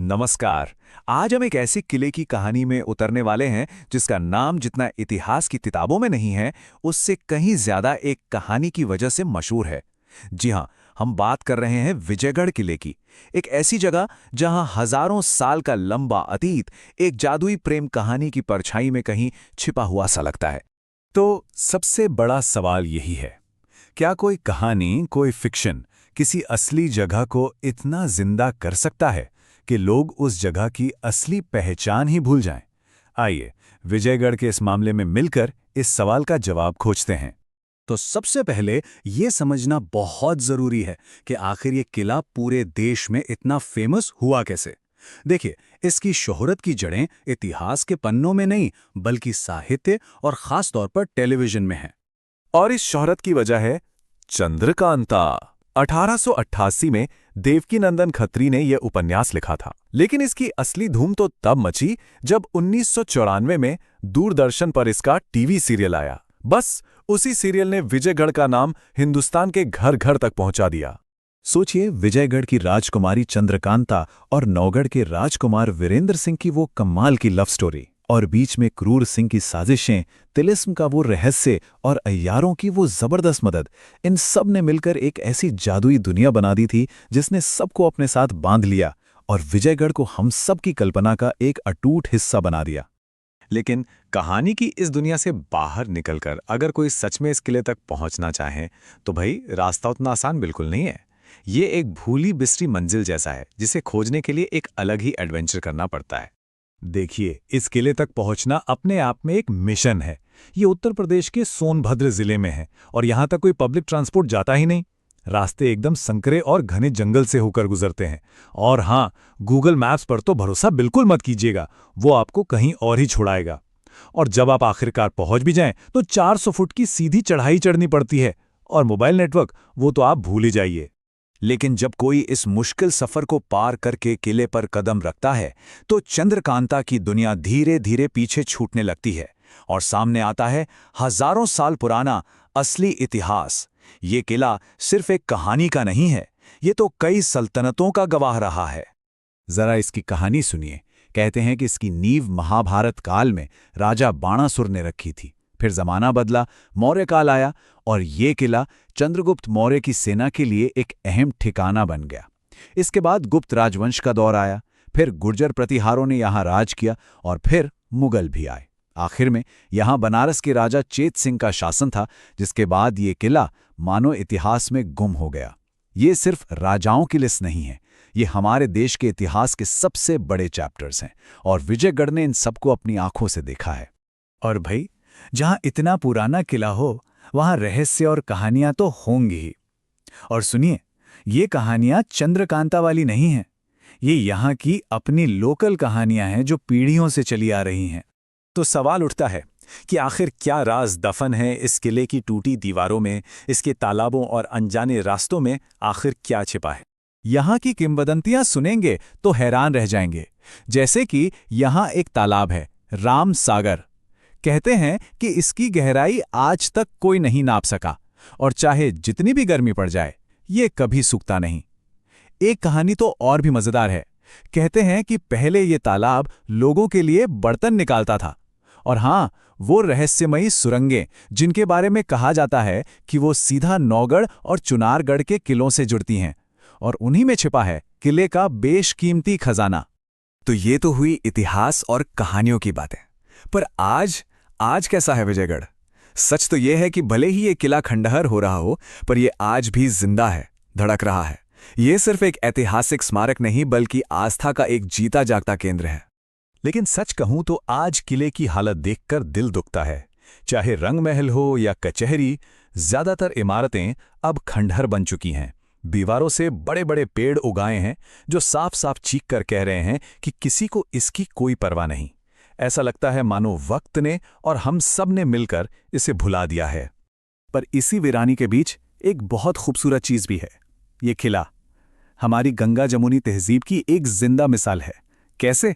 नमस्कार। आज हम एक ऐसे किले की कहानी में उतरने वाले हैं जिसका नाम जितना इतिहास की किताबों में नहीं है, उससे कहीं ज्यादा एक कहानी की वजह से मशहूर है। जी हाँ, हम बात कर रहे हैं विजयगढ़ किले की। एक ऐसी जगह जहां हजारों साल का लंबा अतीत एक जादुई प्रेम कहानी की परछाई में कहीं छिपा हुआ सा लगता है। तो सबसे बड़ा सवाल यही है, क्या कोई कहानी, कोई फिक्शन किसी असली जगह को इतना जिंदा कर सकता है कि लोग उस जगह की असली पहचान ही भूल जाएं? आइए विजयगढ़ के इस मामले में मिलकर इस सवाल का जवाब खोजते हैं। तो सबसे पहले ये समझना बहुत जरूरी है कि आखिर ये किला पूरे देश में इतना फेमस हुआ कैसे। देखिए, इसकी शोहरत की जड़ें इतिहास के पन्नों में नहीं, बल्कि साहित्य और खास तौर पर टेलीविजन में हैं। और इस शोहरत की वजह है चंद्रकांता। 1888 में देवकीनंदन खत्री ने यह उपन्यास लिखा था, लेकिन इसकी असली धूम तो तब मची जब 1994 में दूरदर्शन पर इसका टीवी सीरियल आया। बस उसी सीरियल ने विजयगढ़ का नाम हिंदुस्तान के घर घर तक पहुंचा दिया। सोचिए, विजयगढ़ की राजकुमारी चंद्रकांता और नौगढ़ के राजकुमार वीरेंद्र सिंह की वो कमाल की लव स्टोरी, और बीच में क्रूर सिंह की साजिशें, तिलिस्म का वो रहस्य और अय्यारों की वो जबरदस्त मदद। इन सब ने मिलकर एक ऐसी जादुई दुनिया बना दी थी जिसने सबको अपने साथ बांध लिया और विजयगढ़ को हम सब की कल्पना का एक अटूट हिस्सा बना दिया। लेकिन कहानी की इस दुनिया से बाहर निकलकर अगर कोई सच में इस किले तक पहुंचना चाहे तो भाई रास्ता उतना आसान बिल्कुल नहीं है। ये एक भूली बिसरी मंजिल जैसा है जिसे खोजने के लिए एक अलग ही एडवेंचर करना पड़ता है। देखिए, इस किले तक पहुंचना अपने आप में एक मिशन है। ये उत्तर प्रदेश के सोनभद्र जिले में है और यहां तक कोई पब्लिक ट्रांसपोर्ट जाता ही नहीं। रास्ते एकदम संकरे और घने जंगल से होकर गुजरते हैं। और हाँ, गूगल मैप्स पर तो भरोसा बिल्कुल मत कीजिएगा, वो आपको कहीं और ही छुड़ाएगा। और जब आप आखिरकार पहुंच भी जाएं तो 400 फुट की सीधी चढ़ाई चढ़नी पड़ती है, और मोबाइल नेटवर्क वो तो आप भूल ही जाइए। लेकिन जब कोई इस मुश्किल सफर को पार करके किले पर कदम रखता है तो चंद्रकांता की दुनिया धीरे धीरे पीछे छूटने लगती है और सामने आता है हजारों साल पुराना असली इतिहास। ये किला सिर्फ एक कहानी का नहीं है, ये तो कई सल्तनतों का गवाह रहा है। जरा इसकी कहानी सुनिए। कहते हैं कि इसकी नींव महाभारत काल में राजा बाणासुर ने रखी थी। फिर जमाना बदला, मौर्य काल आया और ये किला चंद्रगुप्त मौर्य की सेना के लिए एक अहम ठिकाना बन गया। इसके बाद गुप्त राजवंश का दौर आया, फिर गुर्जर प्रतिहारों ने यहाँ राज किया और फिर मुगल भी आए। आखिर में यहाँ बनारस के राजा चेत सिंह का शासन था, जिसके बाद ये किला मानो इतिहास में गुम हो गया। ये सिर्फ राजाओं की लिस्ट नहीं है, ये हमारे देश के इतिहास के सबसे बड़े चैप्टर्स हैं और विजयगढ़ ने इन सबको अपनी आंखों से देखा है। और भाई, जहां इतना पुराना किला हो वहां रहस्य और कहानियां तो होंगी ही। और सुनिए, ये कहानियां चंद्रकांता वाली नहीं हैं, ये यहाँ की अपनी लोकल कहानियां हैं जो पीढ़ियों से चली आ रही हैं। तो सवाल उठता है कि आखिर क्या राज दफन है इस किले की टूटी दीवारों में, इसके तालाबों और अनजाने रास्तों में आखिर क्या छिपा है? यहाँ की किंवदंतियां सुनेंगे तो हैरान रह जाएंगे। जैसे कि यहाँ एक तालाब है, राम सागर। कहते हैं कि इसकी गहराई आज तक कोई नहीं नाप सका और चाहे जितनी भी गर्मी पड़ जाए ये कभी सूखता नहीं। एक कहानी तो और भी मजेदार है। कहते हैं कि पहले ये तालाब लोगों के लिए बर्तन निकालता था। और हाँ, वो रहस्यमयी सुरंगें जिनके बारे में कहा जाता है कि वो सीधा नौगढ़ और चुनारगढ़ के किलों से जुड़ती हैं, और उन्हीं में छिपा है किले का बेशकीमती खजाना। तो ये तो हुई इतिहास और कहानियों की बातें, पर आज कैसा है विजयगढ़? सच तो यह है कि भले ही ये किला खंडहर हो रहा हो, पर यह आज भी जिंदा है, धड़क रहा है। ये सिर्फ एक ऐतिहासिक स्मारक नहीं, बल्कि आस्था का एक जीता जागता केंद्र है। लेकिन सच कहूं तो आज किले की हालत देखकर दिल दुखता है। चाहे रंग महल हो या कचहरी, ज्यादातर इमारतें अब खंडहर बन चुकी हैं। दीवारों से बड़े बड़े पेड़ उगाए हैं जो साफ साफ चीख कर कह रहे हैं कि किसी को इसकी कोई परवाह नहीं। ऐसा लगता है मानो वक्त ने और हम सब ने मिलकर इसे भुला दिया है। पर इसी वीरानी के बीच एक बहुत खूबसूरत चीज भी है, ये किला। हमारी गंगा जमुनी तहजीब की एक जिंदा मिसाल है। कैसे?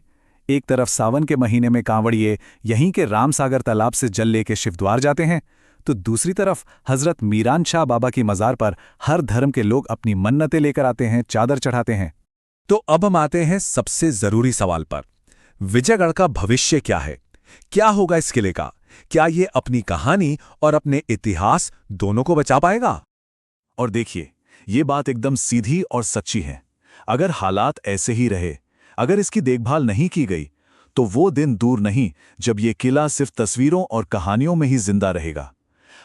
एक तरफ सावन के महीने में कांवड़िए यहीं के रामसागर तालाब से जल लेके शिवद्वार जाते हैं, तो दूसरी तरफ हजरत मीरान शाह बाबा की मज़ार पर हर धर्म के लोग अपनी मन्नतें लेकर आते हैं, चादर चढ़ाते हैं। तो अब हम आते हैं सबसे जरूरी सवाल पर। विजयगढ़ का भविष्य क्या है? क्या होगा इस किले का? क्या ये अपनी कहानी और अपने इतिहास दोनों को बचा पाएगा? और देखिए, ये बात एकदम सीधी और सच्ची है। अगर हालात ऐसे ही रहे, अगर इसकी देखभाल नहीं की गई, तो वो दिन दूर नहीं जब ये किला सिर्फ तस्वीरों और कहानियों में ही जिंदा रहेगा।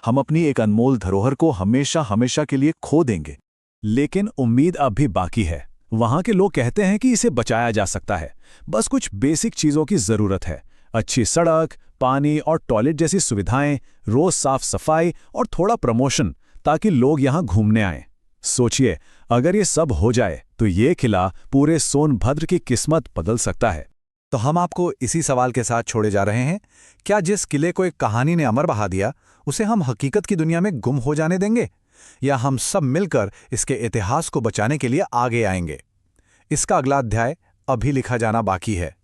हम अपनी एक अनमोल धरोहर को हमेशा हमेशा के लिए खो देंगे। लेकिन उम्मीद अब भी बाकी है। वहां के लोग कहते हैं कि इसे बचाया जा सकता है। बस कुछ बेसिक चीजों की जरूरत है। अच्छी सड़क, पानी और टॉयलेट जैसी सुविधाएं, रोज साफ सफाई और थोड़ा प्रमोशन, ताकि लोग यहां घूमने आएं। सोचिए, अगर ये सब हो जाए तो ये किला पूरे सोनभद्र की किस्मत बदल सकता है। तो हम आपको इसी सवाल के साथ छोड़े जा रहे हैं। क्या जिस किले को एक कहानी ने अमर बहा दिया, उसे हम हकीकत की दुनिया में गुम हो जाने देंगे, या हम सब मिलकर इसके इतिहास को बचाने के लिए आगे आएंगे? इसका अगला अध्याय अभी लिखा जाना बाकी है।